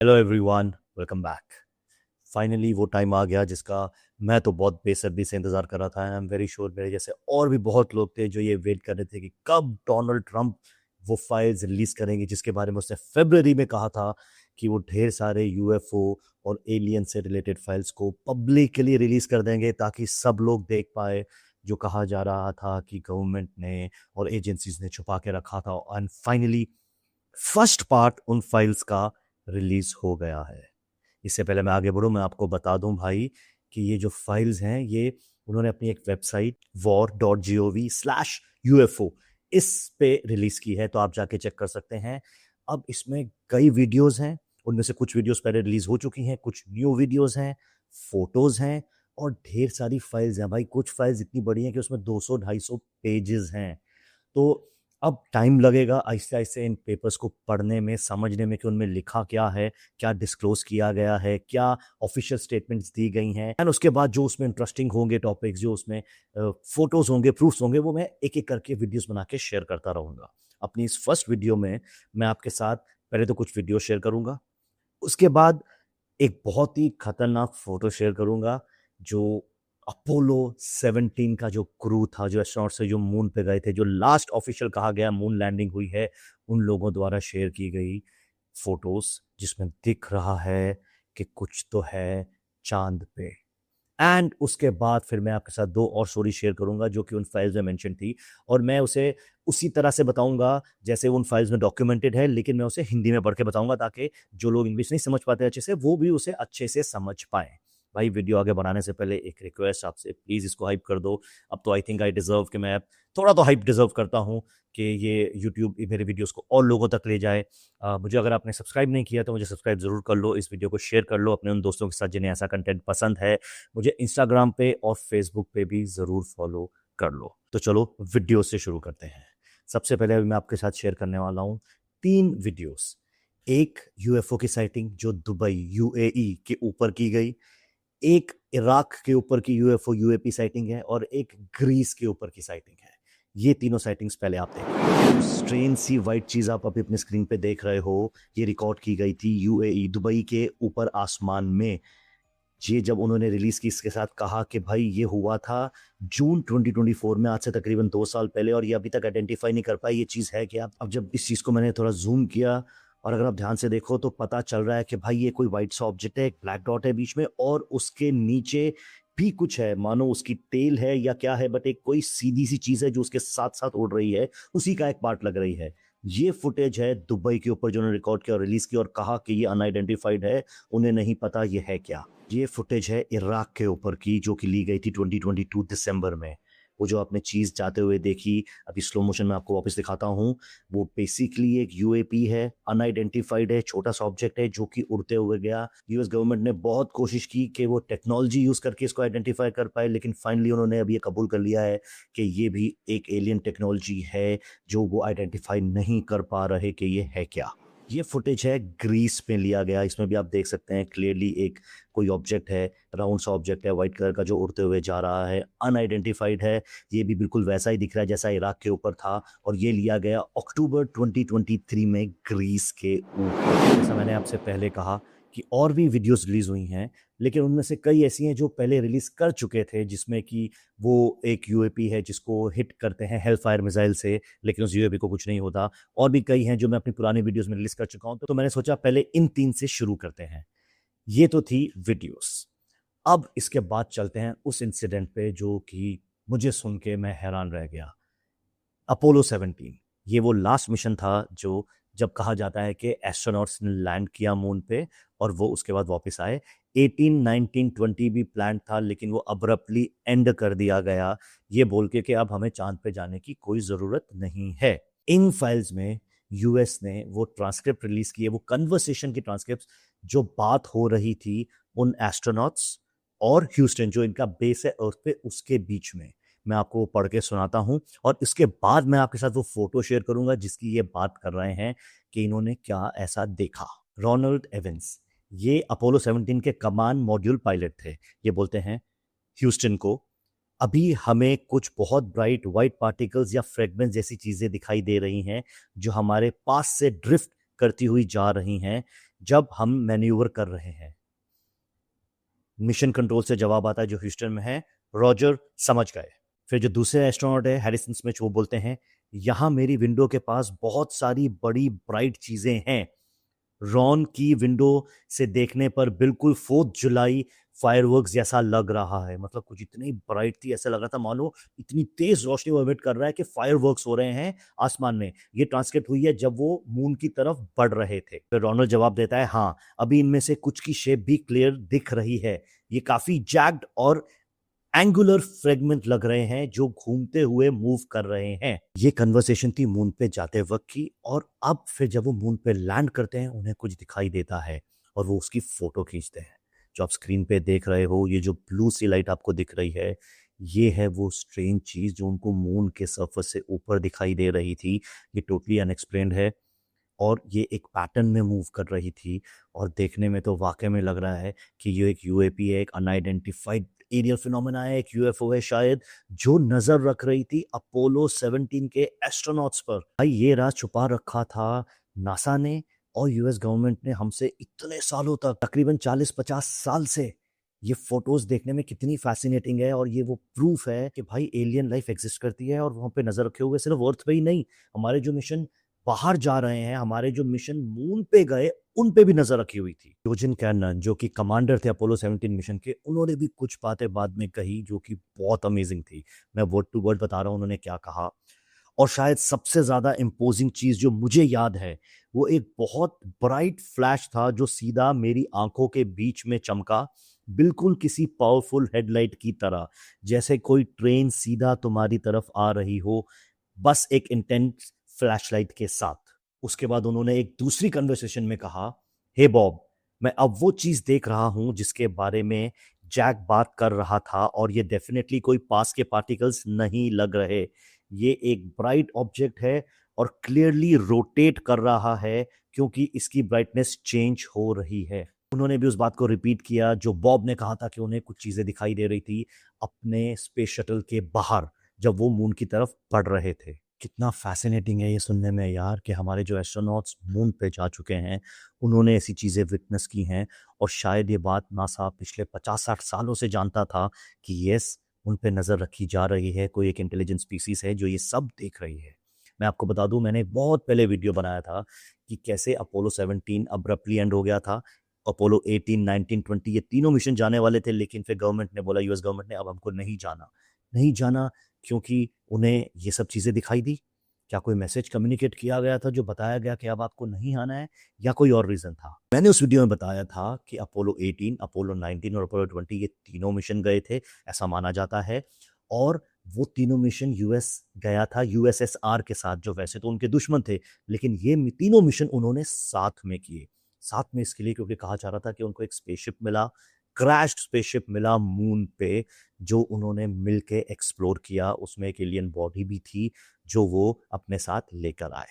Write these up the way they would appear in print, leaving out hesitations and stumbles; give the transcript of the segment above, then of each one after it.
Hello everyone, welcome back. Finally वो time आ गया जिसका मैं तो बहुत बेसब्री से इंतजार कर रहा था। आई एम वेरी श्योर मेरे जैसे और भी बहुत लोग थे जो ये वेट कर रहे थे कि कब डोनाल्ड ट्रंप वो फाइल्स रिलीज करेंगे जिसके बारे में उसने फरवरी में कहा था कि वो ढेर सारे यूएफओ और एलियन से रिलेटेड फाइल्स को पब्लिकली रिलीज कर देंगे ताकि सब लोग देख पाए। जो कहा जा रहा था कि गवर्नमेंट ने और एजेंसीज ने छुपा के रखा था, एंड फाइनली फर्स्ट पार्ट उन फाइल्स का रिलीज हो गया है। इससे पहले मैं आगे बढ़ूं, मैं आपको बता दूं भाई कि ये जो फाइल्स हैं ये उन्होंने अपनी एक वेबसाइट war.gov/UFO इस पे रिलीज की है, तो आप जाके चेक कर सकते हैं। अब इसमें कई वीडियोस हैं, उनमें से कुछ वीडियोस पहले रिलीज हो चुकी हैं, कुछ न्यू वीडियोस हैं, फोटोज हैं और ढेर सारी फाइल्स हैं भाई। कुछ फाइल्स इतनी बड़ी हैं कि उसमें 200-250 पेजेस हैं। तो अब टाइम लगेगा आहिस्ते आहिस्ते इन पेपर्स को पढ़ने में, समझने में कि उनमें लिखा क्या है, क्या डिस्क्लोज किया गया है, क्या ऑफिशियल स्टेटमेंट्स दी गई हैं, एंड उसके बाद जो उसमें इंटरेस्टिंग होंगे टॉपिक्स, जो उसमें फोटोज होंगे, प्रूफ्स होंगे, वो मैं एक एक करके वीडियोस बना के शेयर करता रहूँगा। अपनी इस फर्स्ट वीडियो में मैं आपके साथ पहले तो कुछ वीडियो शेयर करूँगा, उसके बाद एक बहुत ही खतरनाक फोटो शेयर करूँगा जो अपोलो 17 का जो क्रू था, जो एस्ट्रोनॉट से जो मून पे गए थे, जो लास्ट ऑफिशियल कहा गया मून लैंडिंग हुई है, उन लोगों द्वारा शेयर की गई फोटोज जिसमें दिख रहा है कि कुछ तो है चांद पे। एंड उसके बाद फिर मैं आपके साथ दो और स्टोरी शेयर करूंगा जो कि उन फाइल्स में मेंशन थी, और मैं उसे उसी तरह से बताऊंगा जैसे उन फाइल्स में डॉक्यूमेंटेड है, लेकिन मैं उसे हिंदी में पढ़ के बताऊंगा ताकि जो लोग इंग्लिश नहीं समझ पाते अच्छे से वो भी उसे अच्छे से समझ पाए। भाई वीडियो आगे बढ़ाने से पहले एक रिक्वेस्ट आपसे, प्लीज़ इसको हाइप कर दो। अब तो आई थिंक आई डिज़र्व कि मैं थोड़ा तो हाइप डिज़र्व करता हूँ कि ये यूट्यूब मेरे वीडियोस को और लोगों तक ले जाए। मुझे अगर आपने सब्सक्राइब नहीं किया तो मुझे सब्सक्राइब ज़रूर कर लो, इस वीडियो को शेयर कर लो अपने उन दोस्तों के साथ जिन्हें ऐसा कंटेंट पसंद है। मुझे इंस्टाग्राम पे और फेसबुक पे भी ज़रूर फॉलो कर लो। तो चलो वीडियो से शुरू करते हैं। सबसे पहले मैं आपके साथ शेयर करने वाला हूँ 3 वीडियोस। एक यूएफओ की साइटिंग जो दुबई यूएई के ऊपर की गई, एक इराक के ऊपर की यूएफओ यूएपी साइटिंग है, और एक ग्रीस के ऊपर की साइटिंग है। ये तीनों साइटिंग्स पहले आप देखें। स्ट्रेन सी वाइट चीज आप अभी अपनी स्क्रीन पे देख रहे हो, ये रिकॉर्ड की गई थी यूएई दुबई के ऊपर आसमान में। ये जब उन्होंने रिलीज की, इसके साथ कहा कि भाई ये हुआ था जून 2024 में, आज से तकरीबन 2 साल पहले, और ये अभी तक आइडेंटिफाई नहीं कर पाई ये चीज़ है क्या। अब जब इस चीज़ को मैंने थोड़ा जूम किया और अगर आप ध्यान से देखो तो पता चल रहा है कि भाई ये कोई व्हाइट सा ऑब्जेक्ट है, एक ब्लैक डॉट है बीच में, और उसके नीचे भी कुछ है, मानो उसकी टेल है या क्या है, बट एक कोई सीधी सी चीज़ है जो उसके साथ साथ उड़ रही है, उसी का एक पार्ट लग रही है। ये फुटेज है दुबई के ऊपर जो उन्होंने रिकॉर्ड किया और रिलीज किया, और कहा कि ये अनआइडेंटिफाइड है, उन्हें नहीं पता ये है क्या। ये फुटेज है इराक के ऊपर की जो कि ली गई थी 2022 दिसंबर में। वो जो आपने चीज़ जाते हुए देखी, अभी स्लो मोशन में आपको वापस दिखाता हूँ, वो बेसिकली एक यूएपी है, अनआइडेंटिफाइड है, छोटा सा ऑब्जेक्ट है जो कि उड़ते हुए गया। यूएस गवर्नमेंट ने बहुत कोशिश की कि वो टेक्नोलॉजी यूज़ करके इसको आइडेंटिफाई कर पाए, लेकिन फाइनली उन्होंने अभी ये कबूल कर लिया है कि ये भी एक एलियन टेक्नोलॉजी है जो वो आइडेंटिफाई नहीं कर पा रहे कि ये है क्या। ये फुटेज है ग्रीस में लिया गया, इसमें भी आप देख सकते हैं क्लियरली एक कोई ऑब्जेक्ट है, राउंड सा ऑब्जेक्ट है व्हाइट कलर का जो उड़ते हुए जा रहा है, अनआइडेंटिफाइड है। ये भी बिल्कुल वैसा ही दिख रहा है जैसा इराक के ऊपर था, और ये लिया गया अक्टूबर 2023 में ग्रीस के ऊपर। जैसा मैंने आपसे पहले कहा कि और भी वीडियोस रिलीज हुई हैं, लेकिन उनमें से कई ऐसी हैं जो पहले रिलीज कर चुके थे, जिसमें कि वो एक यूएपी है जिसको हिट करते हैं हेलफायर मिसाइल से, लेकिन उस यूएपी को कुछ नहीं होता। और भी कई हैं जो मैं अपनी पुरानी वीडियोस में रिलीज कर चुका हूं, तो मैंने सोचा पहले इन 3 से शुरू करते हैं। ये तो थी वीडियोस। अब इसके बाद चलते हैं उस इंसिडेंट पे जो कि मुझे सुन के मैं हैरान रह गया। अपोलो 17, ये वो लास्ट मिशन था जो जब कहा जाता है कि एस्ट्रोनॉट्स ने लैंड किया मून पे और वो उसके बाद वापस आए। 18, 19, 20 भी प्लान था, लेकिन वो अब्रप्टली एंड कर दिया गया, ये बोल के कि अब हमें चांद पे जाने की कोई ज़रूरत नहीं है। इन फाइल्स में यूएस ने वो ट्रांसक्रिप्ट रिलीज किए, वो कन्वर्सेशन की ट्रांसक्रिप्ट जो बात हो रही थी उन एस्ट्रोनॉट्स और ह्यूस्टन जो इनका बेस है अर्थ पे, उसके बीच में। मैं आपको वो पढ़ के सुनाता हूं, और इसके बाद मैं आपके साथ वो फोटो शेयर करूंगा जिसकी ये बात कर रहे हैं कि इन्होंने क्या ऐसा देखा। रोनाल्ड एवेंस, ये अपोलो 17 के कमांड मॉड्यूल पायलट थे। ये बोलते हैं ह्यूस्टन को, अभी हमें कुछ बहुत ब्राइट वाइट पार्टिकल्स या फ्रेगमेंट्स जैसी चीजें दिखाई दे रही हैं जो हमारे पास से ड्रिफ्ट करती हुई जा रही हैं। जब हम मैन्यूवर कर रहे हैं, मिशन कंट्रोल से जवाब आता है जो ह्यूस्टन में है, रॉजर समझ गए। फिर जो दूसरे एस्ट्रोनॉट है हैरिसन स्मिथ, वो बोलते हैं यहाँ मेरी विंडो के पास बहुत सारी बड़ी ब्राइट चीजें हैं। रॉन की विंडो से देखने पर बिल्कुल 4 जुलाई फायरवर्क्स जैसा लग रहा है। मतलब कुछ इतनी ब्राइट थी, ऐसा लग रहा था मानो इतनी तेज रोशनी वो एमिट कर रहा है कि फायरवर्क्स हो रहे हैं आसमान में। ये ट्रांसलेट हुई है जब वो मून की तरफ बढ़ रहे थे। फिर रोनल्ड जवाब देता है, हाँ अभी इनमें से कुछ की शेप भी क्लियर दिख रही है। ये काफी जैग्ड और एंगुलर फ्रेगमेंट लग रहे हैं जो घूमते हुए मूव कर रहे हैं। ये कन्वर्सेशन थी मून पे जाते वक्त की, और अब फिर जब वो मून पे लैंड करते हैं उन्हें कुछ दिखाई देता है और वो उसकी फोटो खींचते हैं। जो आप स्क्रीन पे देख रहे हो, ये जो ब्लू सी लाइट आपको दिख रही है, ये है वो स्ट्रेंज चीज जो उनको मून के सरफेस से ऊपर दिखाई दे रही थी। ये टोटली अनएक्सप्लेन्ड है और ये एक पैटर्न में मूव कर रही थी, और देखने में तो वाकई में लग रहा है कि ये एक यूएपी है, एक अनआइडेंटिफाइड एरियल फिनोमेना है, एक यूएफओ है शायद, जो नजर रख रही थी अपोलो 17 के एस्ट्रोनॉट्स पर। भाई ये राज छुपा रखा था नासा ने और यूएस गवर्नमेंट ने हमसे इतने सालों तक, तकरीबन 40-50 साल से। ये फोटोज देखने में कितनी फैसिनेटिंग है, और ये वो प्रूफ है कि भाई एलियन लाइफ एग्जिस्ट करती है, और वहां पे नजर रखे हुए सिर्फ अर्थ पे ही नहीं, हमारे जो मिशन बाहर जा रहे हैं, हमारे जो मिशन मून पे गए, उन पे भी नजर रखी हुई थी। योजिन कैनन जो कि कमांडर थे अपोलो 17 मिशन के, उन्होंने भी कुछ बातें बाद में कही जो कि बहुत अमेजिंग थी। मैं वर्ड टू वर्ड बता रहा हूं उन्होंने क्या कहा। और शायद सबसे ज्यादा इम्पोजिंग चीज जो मुझे याद है, वो एक बहुत ब्राइट फ्लैश था जो सीधा मेरी आंखों के बीच में चमका, बिल्कुल किसी पावरफुल हेडलाइट की तरह, जैसे कोई ट्रेन सीधा तुम्हारी तरफ आ रही हो, बस एक इंटेंस फ्लैशलाइट के साथ। उसके बाद उन्होंने एक दूसरी कन्वर्सेशन में कहा, हे बॉब, मैं अब वो चीज देख रहा हूं जिसके बारे में जैक बात कर रहा था, और ये डेफिनेटली कोई पास के पार्टिकल्स नहीं लग रहे। ये एक ब्राइट ऑब्जेक्ट है और क्लियरली रोटेट कर रहा है क्योंकि इसकी ब्राइटनेस चेंज हो रही है। उन्होंने भी उस बात को रिपीट किया जो बॉब ने कहा था कि उन्हें कुछ चीजें दिखाई दे रही थी अपने स्पेस शटल के बाहर जब वो मून की तरफ बढ़ रहे थे। कितना फैसिनेटिंग है ये सुनने में यार कि हमारे जो एस्ट्रोनॉट्स मून पे जा चुके हैं उन्होंने ऐसी चीज़ें विटनेस की हैं, और शायद ये बात नासा पिछले 50-60 सालों से जानता था कि यस, उन पे नज़र रखी जा रही है, कोई एक इंटेलिजेंट स्पीसीज है जो ये सब देख रही है। मैं आपको बता दूं, मैंने बहुत पहले वीडियो बनाया था कि कैसे अपोलो 17 अब्रप्टली एंड हो गया था। अपोलो 18, 19, 20 ये तीनों मिशन जाने वाले थे, लेकिन फिर गवर्नमेंट ने बोला, यूएस गवर्नमेंट ने, अब हमको नहीं जाना। नहीं जाना क्योंकि उन्हें ये सब चीज़ें दिखाई दी। क्या कोई मैसेज कम्युनिकेट किया गया था जो बताया गया कि अब आपको नहीं आना है, या कोई और रीज़न था? मैंने उस वीडियो में बताया था कि अपोलो 18, अपोलो 19 और अपोलो 20 ये तीनों मिशन गए थे, ऐसा माना जाता है। और वो तीनों मिशन यूएस गया था यूएसएसआर के साथ, जो वैसे तो उनके दुश्मन थे, लेकिन ये तीनों मिशन उन्होंने साथ में किए। साथ में इसके लिए क्योंकि कहा जा रहा था कि उनको एक स्पेसशिप मिला, क्रैश्ड स्पेसशिप मिला मून पे, जो उन्होंने मिलके एक्सप्लोर किया। उसमें एक एलियन बॉडी भी थी जो वो अपने साथ लेकर आए।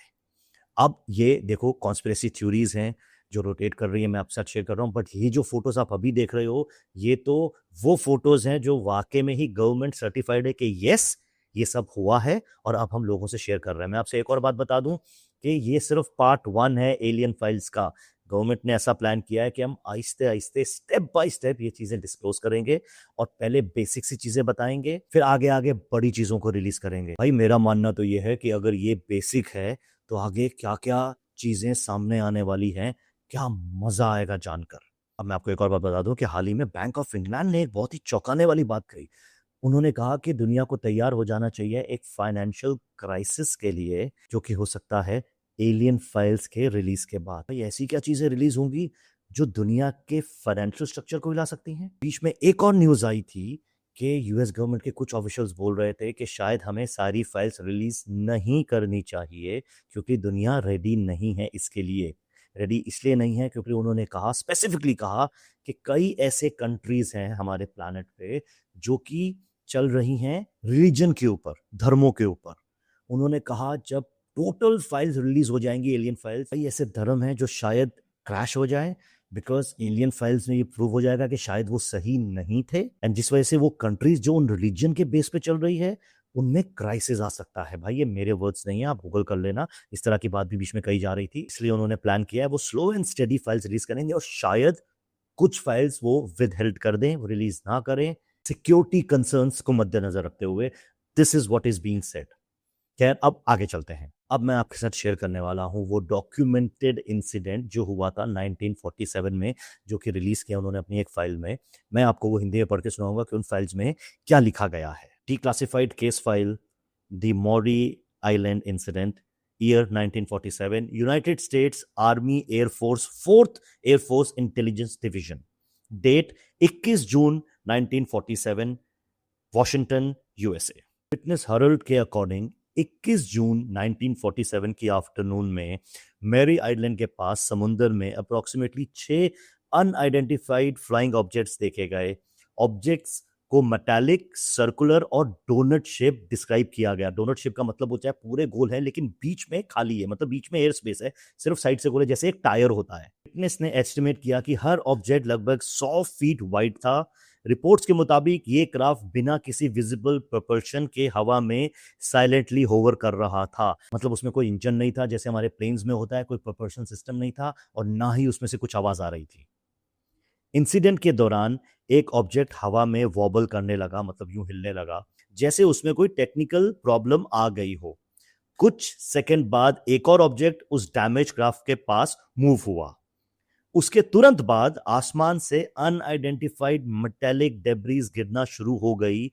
अब ये देखो, कॉन्स्पिरेसी थ्योरीज हैं जो रोटेट कर रही है, मैं आपके साथ शेयर कर रहा हूँ, बट ये जो फोटोज आप अभी देख रहे हो, ये तो वो फोटोज हैं जो वाकई में ही गवर्नमेंट सर्टिफाइड है कि यस, ये सब हुआ है, और अब हम लोगों से शेयर कर रहे हैं। मैं आपसे एक और बात बता दूं कि ये सिर्फ पार्ट 1 है एलियन फाइल्स का। गवर्नमेंट ने ऐसा प्लान किया है कि हम आहिस्ते आहिस्ते, स्टेप बाय स्टेप ये चीजें डिस्क्लोज करेंगे, और पहले बेसिक सी चीजें बताएंगे, फिर आगे आगे बड़ी चीजों को रिलीज करेंगे। भाई मेरा मानना तो ये है कि अगर ये बेसिक है तो आगे क्या क्या चीजें सामने आने वाली हैं, क्या मजा आएगा जानकर। अब मैं आपको एक और बात बता दूं कि हाल ही में बैंक ऑफ इंग्लैंड ने एक बहुत ही चौंकाने वाली बात कही। उन्होंने कहा कि दुनिया को तैयार हो जाना चाहिए एक फाइनेंशियल क्राइसिस के लिए, जो कि हो सकता है एलियन फाइल्स के रिलीज के बाद। भाई ऐसी क्या चीजें रिलीज होंगी जो दुनिया के फाइनेंशियल स्ट्रक्चर को हिला सकती हैं? बीच में एक और न्यूज आई थी कि यूएस गवर्नमेंट के कुछ ऑफिशियल्स बोल रहे थे कि शायद हमें सारी फाइल्स रिलीज नहीं करनी चाहिए क्योंकि दुनिया रेडी नहीं है इसके लिए। रेडी इसलिए नहीं है क्योंकि उन्होंने कहा, स्पेसिफिकली कहा, कि कई ऐसे कंट्रीज हैं हमारे प्लानट पे जो कि चल रही हैं रिलीजन के ऊपर, धर्मों के ऊपर। उन्होंने कहा जब टोटल फाइल्स रिलीज हो जाएंगी, एलियन फाइल्स, कई ऐसे धर्म हैं जो शायद क्रैश हो जाए, बिकॉज एलियन फाइल्स में ये प्रूव हो जाएगा कि शायद वो सही नहीं थे, एंड जिस वजह से वो कंट्रीज जो उन रिलीजन के बेस पे चल रही है उनमें क्राइसिस आ सकता है। भाई ये मेरे वर्ड्स नहीं है, आप गूगल कर लेना। इस तरह की बात भी बीच में कही जा रही थी, इसलिए उन्होंने प्लान किया है वो slow and steady files release करेंगे और शायद कुछ फाइल्स वो विदहेल्ड कर दें, वो रिलीज ना करें, सिक्योरिटी कंसर्न्स को मद्देनजर रखते हुए। This is what is being said. खैर अब आगे चलते हैं। अब मैं आपके साथ शेयर करने वाला हूं वो डॉक्यूमेंटेड इंसिडेंट जो हुआ था 1947 में, जो कि रिलीज किया उन्होंने अपनी एक फाइल में। मैं आपको वो हिंदी में पढ़ के सुनाऊंगा कि उन फाइल्स में क्या लिखा गया है। Declassified case file, the Maury Island incident, year 1947, United States Army Air Force 4th Air Force Intelligence Division, date 21 June 1947, Washington USA. Witness Herald के अकॉर्डिंग 21 जून 1947 की आफ्टरनून में मैरी आइलैंड के पास समुद्र में अप्रोक्सीमेटली 6 अनआइडेंटिफाइड फ्लाइंग ऑब्जेक्ट्स देखे गए। Objects को metallic, circular और डोनट शेप डिस्क्राइब किया गया। डोनट शेप का मतलब होता है पूरे गोल है लेकिन बीच में खाली है, मतलब बीच में एयर स्पेस है, सिर्फ साइड से गोल है, जैसे एक टायर होता है। विटनेस ने एस्टिमेट किया कि हर ऑब्जेक्ट लगभग 100 फीट वाइड था। रिपोर्ट्स के मुताबिक ये क्राफ्ट बिना किसी विजिबल प्रपल्शन के हवा में साइलेंटली होवर कर रहा था, मतलब उसमें कोई इंजन नहीं था जैसे हमारे प्लेन्स में होता है, कोई प्रपल्शन सिस्टम नहीं था और ना ही उसमें से कुछ आवाज आ रही थी। इंसिडेंट के दौरान एक ऑब्जेक्ट हवा में वॉबल करने लगा, मतलब यूं हिलने लगा जैसे उसमें कोई टेक्निकल प्रॉब्लम आ गई हो। कुछ सेकंड बाद एक और ऑब्जेक्ट उस डैमेज क्राफ्ट के पास मूव हुआ। उसके तुरंत बाद आसमान से अनआइडेंटिफाइड मेटेलिक डेब्रीज गिरना शुरू हो गई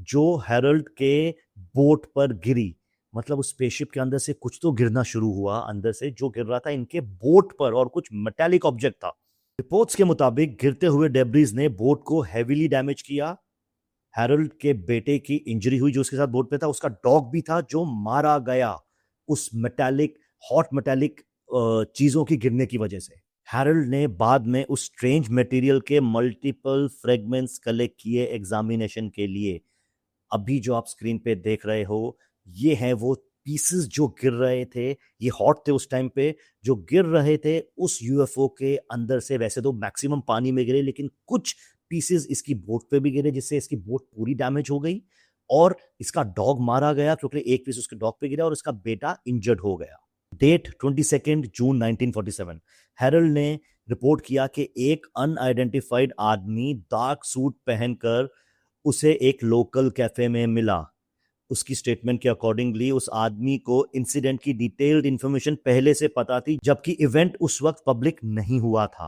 जो हेरल्ड के बोट पर गिरी। मतलब उस स्पेसशिप के अंदर से कुछ तो गिरना शुरू हुआ, अंदर से जो गिर रहा था इनके बोट पर और कुछ मेटेलिक ऑब्जेक्ट था। रिपोर्ट्स के मुताबिक गिरते हुए डेब्रीज ने बोट को हेवीली डैमेज किया। हैरोल्ड के बेटे की इंजरी हुई जो उसके साथ बोट पे था, उसका डॉग भी था जो मारा गया उस मेटालिक, हॉट मेटालिक चीजों की गिरने की वजह से। हैरोल्ड ने बाद में उस स्ट्रेंज मटेरियल के मल्टीपल फ्रेगमेंट्स कलेक्ट किए एग्जामिनेशन के लिए। अभी जो आप स्क्रीन पे देख रहे हो ये हैं वो पीसेस जो गिर रहे थे, ये हॉट थे उस टाइम पे, जो गिर रहे थे उस यूएफओ के अंदर से। वैसे तो मैक्सिमम पानी में गिरे लेकिन कुछ पीसेस इसकी बोट पे भी गिरे जिससे इसकी बोट पूरी डैमेज हो गई और इसका डॉग मारा गया क्योंकि एक पीस उसके डॉग पे गिरा और इसका बेटा इंजर्ड हो गया। डेट 22 जून 1947। हैरल्ड ने रिपोर्ट किया कि एक अनआइडेंटिफाइड आदमी डार्क सूट पहनकर उसे एक लोकल कैफे में मिला। उसकी स्टेटमेंट के अकॉर्डिंगली उस आदमी को इंसिडेंट की डिटेल्ड इंफॉर्मेशन पहले से पता थी जबकि इवेंट उस वक्त पब्लिक नहीं हुआ था।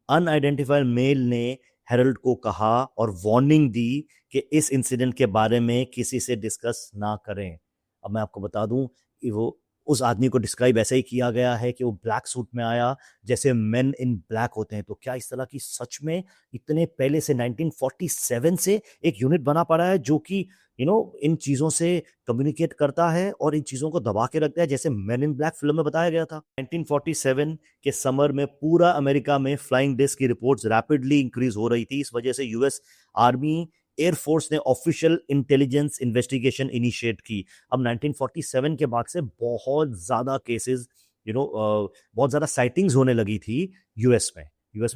अनआइडेंटिफाइड मेल ने हेरल्ड को कहा और वार्निंग दी कि इस इंसिडेंट के बारे में किसी से डिस्कस ना करें। अब मैं आपको बता दूं कि वो उस आदमी को डिस्क्राइब ऐसे ही किया गया है कि वो ब्लैक सूट में आया जैसे मेन इन ब्लैक होते हैं। तो क्या इस तरह की सच में इतने पहले से 1947 से एक यूनिट बना पड़ा है जो कि इन चीजों से कम्युनिकेट करता है और इन चीजों को दबा के रखता है जैसे मेन इन ब्लैक फिल्म में बताया गया था। 1947 के समर में पूरा अमेरिका में फ्लाइंग डिस्क की रिपोर्ट्स रैपिडली इंक्रीज हो रही थी। इस वजह से यूएस आर्मी एयरफोर्स ने ऑफिशियल इंटेलिजेंस इन्वेस्टिगेशन इनिशिएट की। अब 1947 के बाद से बहुत ज्यादा केसेस बहुत ज्यादा साइटिंग्स होने लगी थी यूएस में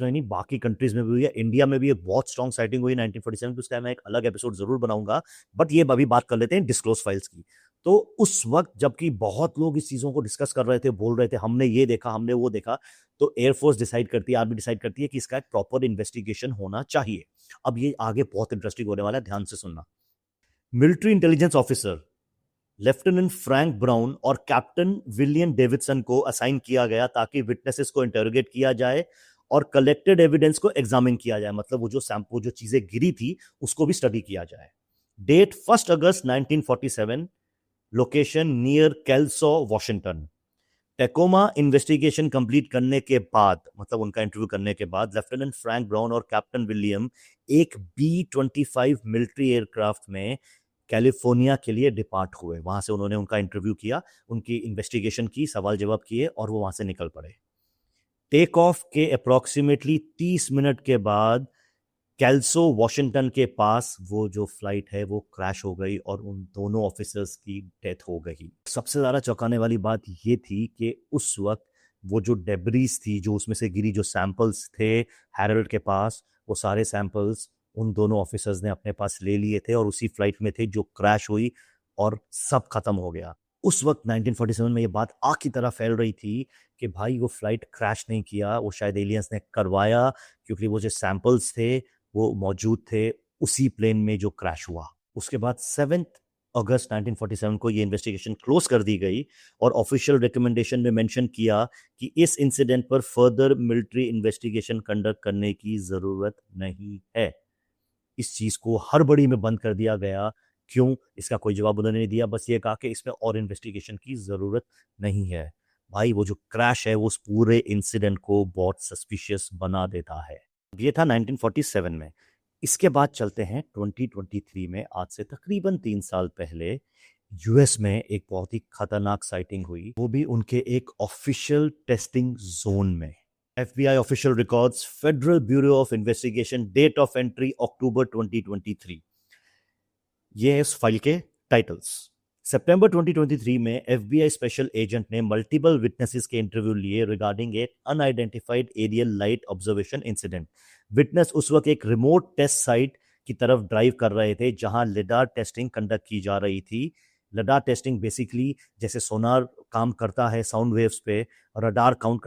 नहीं, बाकी कंट्रीज में भी हुई है। इंडिया में भी एक बहुत स्ट्रॉन्ग साइटिंग हुई 1947 की, उसका मैं एक अलग एपिसोड जरूर बनाऊंगा। बट ये अभी बात कर लेते हैं डिस्क्लोज फाइल्स की। तो उस वक्त जबकि बहुत लोग इस चीजों को डिस्कस कर रहे थे, बोल रहे थे हमने ये देखा, हमने वो देखा, तो एयरफोर्स डिसाइड करती है, आर्मी डिसाइड करती है कि इसका एक प्रॉपर इन्वेस्टिगेशन होना चाहिए। अब ये आगे बहुत इंटरेस्टिंग होने वाला है, ध्यान से सुनना। Military intelligence officer lieutenant Frank Brown और कैप्टन विलियम डेविडसन को असाइन किया गया ताकि विटनेसेस को इंटरोगेट किया जाए और कलेक्टेड एविडेंस को एग्जामिन किया जाए, मतलब वो जो चीजें गिरी थी उसको भी स्टडी किया जाए। Date 1 August 1947, location near Kelso, Washington. Tacoma investigation complete करने के बाद, मतलब उनका इंटरव्यू करने के बाद, लेफ्टिनेंट फ्रैंक ब्राउन और कैप्टन विलियम एक B-25 मिलिट्री एयरक्राफ्ट में कैलिफोर्निया के लिए डिपार्ट हुए। वहां से उन्होंने उनका इंटरव्यू किया, उनकी इन्वेस्टिगेशन की, सवाल जवाब किए और वो वहां से निकल पड़े। टेक ऑफ के अप्रोक्सीमेटली 30 मिनट के बाद कैल्सो, वॉशिंगटन के पास वो जो फ्लाइट है वो क्रैश हो गई और उन दोनों ऑफिसर्स की डेथ हो गई। सबसे ज्यादा चौंकाने वाली बात ये थी कि उस वक्त वो जो डेब्रीज थी जो उसमें से गिरी, जो सैंपल्स थे हैरल्ड के पास, वो सारे सैंपल्स उन दोनों ऑफिसर्स ने अपने पास ले लिए थे और उसी फ्लाइट में थे जो क्रैश हुई और सब खत्म हो गया। उस वक्त 1947 में ये बात आग की तरह फैल रही थी कि भाई वो फ्लाइट क्रैश नहीं किया, वो शायद एलियंस ने करवाया, क्योंकि वो जो सैंपल्स थे वो मौजूद थे उसी प्लेन में जो क्रैश हुआ। उसके बाद 7 अगस्त 1947 को ये इन्वेस्टिगेशन क्लोज कर दी गई और ऑफिशियल रिकमेंडेशन में मेंशन किया कि इस इंसिडेंट पर फर्दर मिलिट्री इन्वेस्टिगेशन कंडक्ट करने की जरूरत नहीं है। इस चीज को हड़बड़ी में बंद कर दिया गया। क्यों? इसका कोई जवाब उन्होंने नहीं दिया, बस ये कहा कि इसमें और इन्वेस्टिगेशन की जरूरत नहीं है। भाई वो जो क्रैश है वो उस पूरे इंसिडेंट को बहुत सस्पिशियस बना देता है। ये था 1947 में। इसके बाद चलते हैं 2023 में। आज से तकरीबन 3 साल पहले यूएस में एक बहुत ही खतरनाक साइटिंग हुई, वो भी उनके एक ऑफिशियल टेस्टिंग जोन में। FBI official records, federal bureau of investigation, date of entry October 2023। ये है इस फाइल के टाइटल्स। सितंबर 2023 में FBI स्पेशल एजेंट ने मल्टीपल विटनेसेस के इंटरव्यू लिए regarding a unidentified aerial light observation incident. Witness उस वक्त एक रिमोट टेस्ट साइट की तरफ ड्राइव कर रहे थे जहां लिडार टेस्टिंग कंडक्ट की जा रही थी। लिडार टेस्टिंग बेसिकली जैसे सोनार काम करता है साउंड वेव्स पे, रडार काम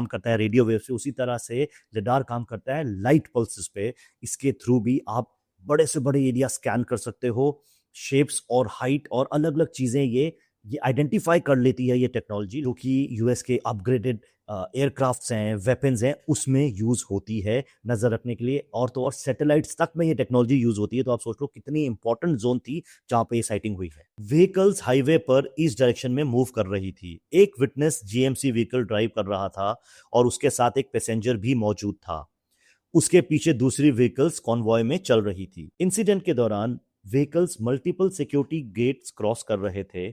करता है रेडियो वेव्स पे, उसी तरह से लिडार काम करता है लाइट पल्सेस पे। इसके थ्रू भी आप बड़े से बड़े एरिया स्कैन कर सकते हो। शेप्स और हाइट और अलग अलग चीजें ये आइडेंटिफाई कर लेती है ये टेक्नोलॉजी, जो कि यूएस के अपग्रेडेड एयरक्राफ्ट्स हैं, वेपन्स हैं, उसमें यूज होती है नजर रखने के लिए। और तो और सैटेलाइट्स तक में ये टेक्नोलॉजी यूज होती है। तो आप सोच लो कितनी इंपॉर्टेंट जोन थी जहां पे ये साइटिंग हुई है। व्हीकल्स हाईवे पर इस डायरेक्शन में मूव कर रही थी। एक विटनेस जीएमसी व्हीकल ड्राइव कर रहा था और उसके साथ एक पैसेंजर भी मौजूद था। उसके पीछे दूसरी व्हीकल्स कॉन्वॉय में चल रही थी। इंसिडेंट के दौरान vehicles multiple security gates cross कर रहे थे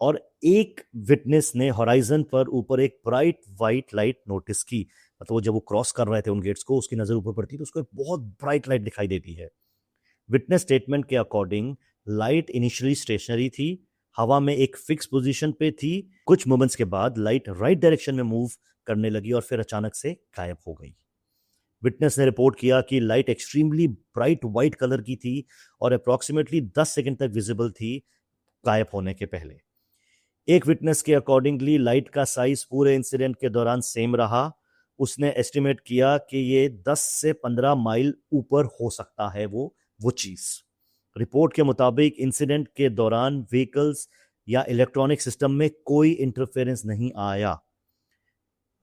और एक विटनेस ने हॉराइजन पर ऊपर एक ब्राइट वाइट लाइट नोटिस की। मतलब वो जब वो क्रॉस कर रहे थे उन गेट्स को, उसकी नजर ऊपर पड़ती तो उसको एक बहुत ब्राइट लाइट दिखाई देती है। विटनेस स्टेटमेंट के अकॉर्डिंग लाइट इनिशियली स्टेशनरी थी, हवा में एक फिक्स पोजीशन पे थी। कुछ मोमेंट्स के बाद लाइट राइट डायरेक्शन में मूव करने लगी और फिर अचानक से गायब हो गई। विटनेस ने रिपोर्ट किया कि light extremely bright white colour की थी और अप्रॉक्सीमेटली 10 सेकंड तक विजिबल थी गायब होने के पहले। एक विटनेस के अकॉर्डिंगली लाइट का साइज पूरे इंसिडेंट के दौरान सेम रहा। उसने एस्टिमेट किया कि ये 10 से 15 माइल ऊपर हो सकता है वो चीज। रिपोर्ट के मुताबिक इंसिडेंट के दौरान व्हीकल्स या इलेक्ट्रॉनिक सिस्टम में कोई इंटरफेरेंस नहीं आया।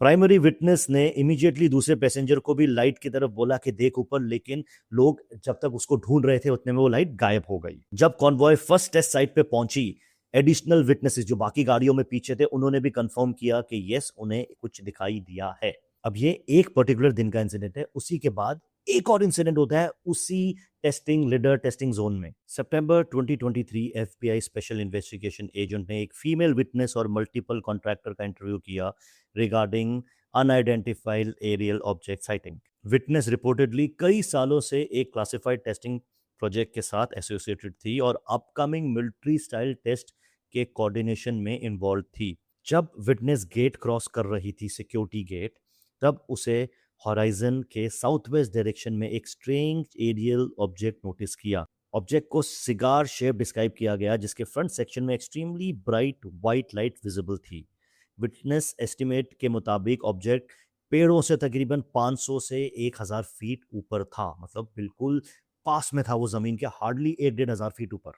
प्राइमरी विटनेस ने इमीडिएटली दूसरे पैसेंजर को भी लाइट की तरफ बोला कि देख ऊपर, लेकिन लोग जब तक उसको ढूंढ रहे थे उतने में वो लाइट गायब हो गई। जब कॉन्वॉय फर्स्ट टेस्ट साइट पे पहुंची, एडिशनल विटनेसेस जो बाकी गाड़ियों में पीछे थे उन्होंने भी कंफर्म किया कि यस, उन्हें कुछ दिखाई दिया है। अब ये एक पर्टिकुलर दिन का इंसिडेंट है। उसी के बाद एक और इंसिडेंट होता है उसी लिडर टेस्टिंग जोन में। सितंबर 2023 एफबीआई स्पेशल इन्वेस्टिगेशन एजेंट ने एक फीमेल विटनेस और मल्टीपल कॉन्ट्रैक्टर का इंटरव्यू किया regarding unidentified aerial object sighting. Witness reportedly कई सालों से एक क्लासिफाइड टेस्टिंग प्रोजेक्ट के साथ एसोसिएटेड थी और अपकमिंग मिलिट्री स्टाइल टेस्ट के कोऑर्डिनेशन में इन्वॉल्व थी। जब विटनेस गेट क्रॉस कर रही थी, सिक्योरिटी गेट, तब उसे हॉराइजन के साउथ वेस्ट डायरेक्शन में एक स्ट्रेंज एरियल ऑब्जेक्ट नोटिस किया। ऑब्जेक्ट को सिगार शेप डिस्क्राइब किया गया जिसके फ्रंट सेक्शन में extremely bright white light visible थी। विटनेस एस्टिमेट के मुताबिक ऑब्जेक्ट पेड़ों से तकरीबन 500 से 1000 फीट ऊपर था। मतलब बिल्कुल पास में था वो जमीन के, हार्डली 1-1.5 फीट ऊपर।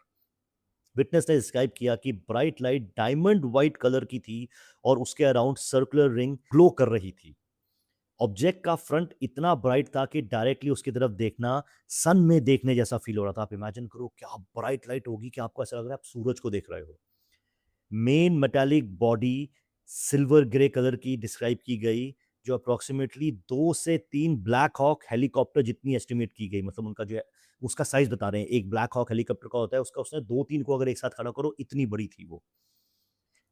विटनेस ने डिस्क्राइब किया कि bright light diamond white colour की थी और उसके अराउंड सर्कुलर रिंग ग्लो कर रही थी। ऑब्जेक्ट का फ्रंट इतना ब्राइट था कि डायरेक्टली उसकी तरफ देखना सन में देखने जैसा फील हो रहा था। आप इमेजिन करो क्या ब्राइट लाइट होगी कि आपको ऐसा लग रहा है आप सूरज को देख रहे हो। Main metallic body silver grey colour की डिस्क्राइब की गई, जो अप्रोक्सीमेटली 2 से 3 ब्लैक हॉक हेलीकॉप्टर जितनी एस्टिमेट की गई। मतलब उनका जो है उसका साइज बता रहे हैं, एक ब्लैक हॉक हेलीकॉप्टर का होता है उसका, उसने 2-3 को अगर एक साथ खड़ा करो इतनी बड़ी थी वो।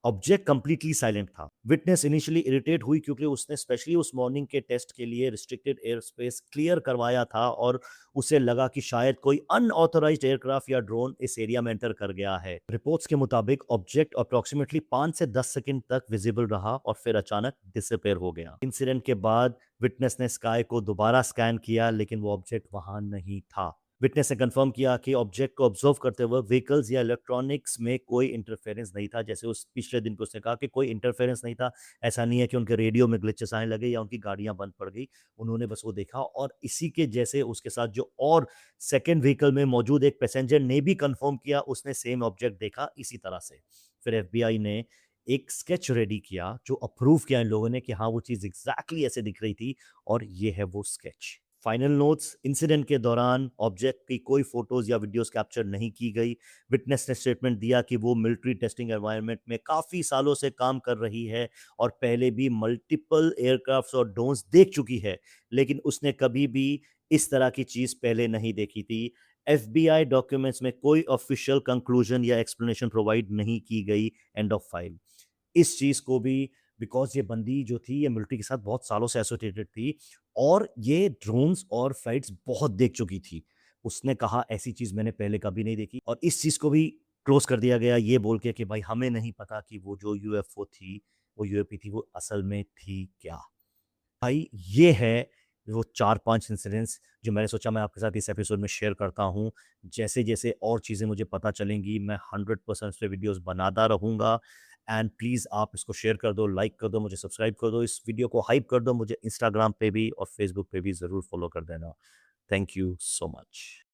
ऑब्जेक्ट कंप्लीटली साइलेंट था। विटनेस इनिशियली इरिटेट हुई क्योंकि उसने स्पेशली उस मॉर्निंग के टेस्ट के लिए रिस्ट्रिक्टेड एयर स्पेस क्लियर करवाया था और उसे लगा कि शायद कोई अनऑथराइज्ड एयरक्राफ्ट या ड्रोन इस एरिया में एंटर कर गया है। रिपोर्ट्स के मुताबिक ऑब्जेक्ट अप्रोक्सीमेटली 5 से 10 सेकंड तक विजिबल रहा और फिर अचानक डिसअपेयर हो गया। इंसिडेंट के बाद विटनेस ने स्काई को दोबारा स्कैन किया, लेकिन वो ऑब्जेक्ट वहां नहीं था। विटनेस ने कंफर्म किया कि ऑब्जेक्ट को ऑब्जर्व करते हुए व्हीकल्स या इलेक्ट्रॉनिक्स में कोई इंटरफेरेंस नहीं था। जैसे उस पिछले दिन पे उसने कहा कि कोई इंटरफेरेंस नहीं था। ऐसा नहीं है कि उनके रेडियो में ग्लिचेस आने लगे या उनकी गाड़ियां बंद पड़ गई। उन्होंने बस वो देखा और इसी के जैसे उसके साथ जो और सेकेंड व्हीकल में मौजूद एक पैसेंजर ने भी कंफर्म किया, उसने सेम ऑब्जेक्ट देखा इसी तरह से। फिर एफबीआई ने एक स्केच रेडी किया जो अप्रूव किया इन लोगों ने कि हाँ वो चीज़ एग्जैक्टली ऐसे दिख रही थी और ये है वो स्केच। फाइनल नोट्स, इंसिडेंट के दौरान ऑब्जेक्ट की कोई फोटोज या वीडियोस कैप्चर नहीं की गई। विटनेस ने स्टेटमेंट दिया कि वो मिलिट्री टेस्टिंग एनवायरनमेंट में काफ़ी सालों से काम कर रही है और पहले भी मल्टीपल एयरक्राफ्ट्स और ड्रोन्स देख चुकी है, लेकिन उसने कभी भी इस तरह की चीज़ पहले नहीं देखी थी। एफबीआई डॉक्यूमेंट्स में कोई ऑफिशियल कंक्लूजन या एक्सप्लेनेशन प्रोवाइड नहीं की गई। End of file. इस चीज़ को भी बिकॉज़ ये बंदी जो थी ये मिलिट्री के साथ बहुत सालों से एसोसिएटेड थी और ये ड्रोन्स और फाइट्स बहुत देख चुकी थी। उसने कहा ऐसी चीज़ मैंने पहले कभी नहीं देखी और इस चीज़ को भी क्लोज़ कर दिया गया ये बोल के कि भाई हमें नहीं पता कि वो जो यूएफओ थी, वो यूएपी थी, वो असल में थी क्या? भाई ये है वो 4-5 इंसिडेंट्स जो मैंने सोचा मैं आपके साथ इस एपिसोड में शेयर करता हूँ। जैसे-जैसे और चीज़ें मुझे पता चलेंगी मैं 100% इस पे वीडियोज़ बनाता रहूँगा। एंड प्लीज़ आप इसको शेयर कर दो, लाइक कर दो, मुझे सब्सक्राइब कर दो, इस वीडियो को हाइप कर दो, मुझे इंस्टाग्राम पे भी और फेसबुक पे भी ज़रूर फॉलो कर देना। Thank you so much.